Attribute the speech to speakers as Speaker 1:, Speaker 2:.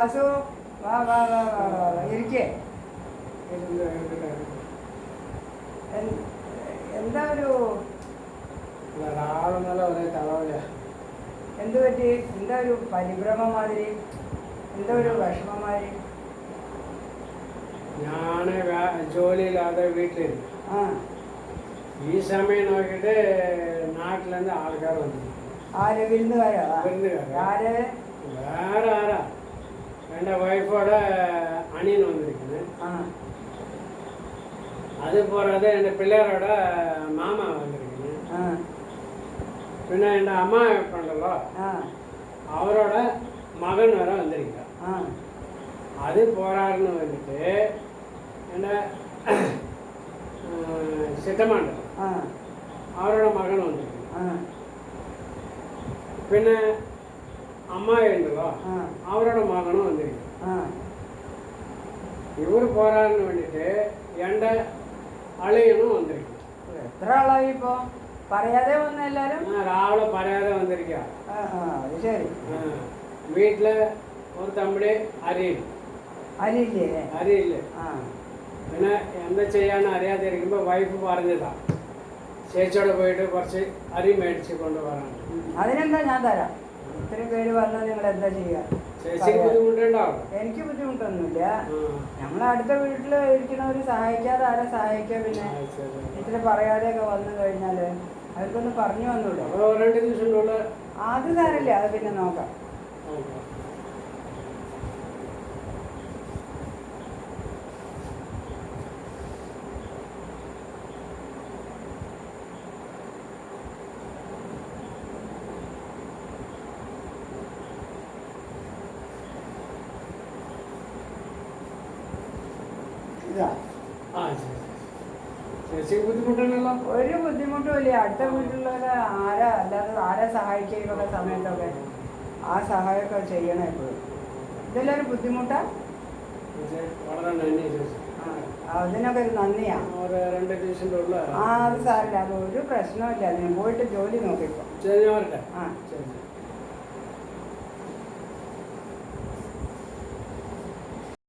Speaker 1: വാസു വാ വാ വാ വാ വാ വാ ഇരിക്കേ. എന്താ ഒരു എന്ത് പറ്റി? എന്താ ഒരു പരിഭ്രമം മാതിരി, എന്താ ഒരു വിഷമം മാതിരി?
Speaker 2: ഞാൻ ജോലിയില്ലാതെ വീട്ടിലിരുന്നു.
Speaker 1: ആ
Speaker 2: ഈ സമയം നോക്കിയിട്ട് നാട്ടിലേന്ന് ആൾക്കാർ വന്നു.
Speaker 1: ആര്? വിരുന്നുകാരോ? ആര്?
Speaker 2: വേറെ ആരാ, എൻ്റെ വൈഫോടെ അണിയൻ വന്നിരിക്കുന്നത്.
Speaker 1: ആ
Speaker 2: அது போகிறது என் பிள்ளையாரோட மாமா வந்திருக்குது. பின்ன என் அம்மா பண்ணலோ அவரோட மகன் வேற வந்திருக்கா. அது போறாருன்னு வந்துட்டு என்ன சித்தமாண்ட அவரோட மகன் வந்திருக்கு. பின்ன அம்மா உண்டല്ലോ அவரோட மகனும் வந்திருக்கு. இவர் போறாருன்னு வந்துட்டு എൻ്റെ അളിയനും വന്നിരിക്കും.
Speaker 1: എത്ര ആളായി ഇപ്പോ? പറയാതെ വന്ന എല്ലാരും?
Speaker 2: രാവിലെ പറയാതെ വന്നിരിക്കുക.
Speaker 1: അത് ശരി.
Speaker 2: വീട്ടില് ഒരു തമ്മില് അരിയില്ലേ. പിന്നെ എന്താ ചെയ്യാന്ന് അറിയാതിരിക്കുമ്പോ വൈഫ് പറഞ്ഞതാ ചേച്ചിയോടെ പോയിട്ട് കുറച്ച് അരി മേടിച്ച് കൊണ്ടുപോകാൻ.
Speaker 1: അതിനെന്താ, ഞാൻ തരാം. ഇത്രയും പേര് വന്നാൽ നിങ്ങൾ എന്താ ചെയ്യുക?
Speaker 2: ചേച്ചിക്ക് ബുദ്ധിമുട്ടുണ്ടാവും.
Speaker 1: എനിക്ക് ബുദ്ധിമുട്ടൊന്നുമില്ല. നമ്മൾ അടുത്ത വീട്ടിൽ ഇരിക്കണവര് സഹായിക്കാതെ ആരെ സഹായിക്കുക? പിന്നെ ഇത്ര പറയാതെയൊക്കെ വന്നു കഴിഞ്ഞാല് അവർക്കൊന്ന് പറഞ്ഞു വന്നൂടെ? അത് സാരമില്ല, അത് പിന്നെ നോക്കാം. ഒരു ബുദ്ധിമുട്ടും ഇല്ല. അടുത്ത വീട്ടിലുള്ളവരെ ആരെ സഹായിക്കുക സമയത്തൊക്കെ ആ സഹായമൊക്കെ ചെയ്യണം എപ്പോഴും. ഇതെല്ലാം ഒരു ബുദ്ധിമുട്ടാ. അതിനൊക്കെ ഒരു നന്ദിയാ. അത് സാരില്ല, അത് ഒരു പ്രശ്നമില്ല. അതിന് പോയിട്ട് ജോലി നോക്കിക്കോ.
Speaker 2: ആ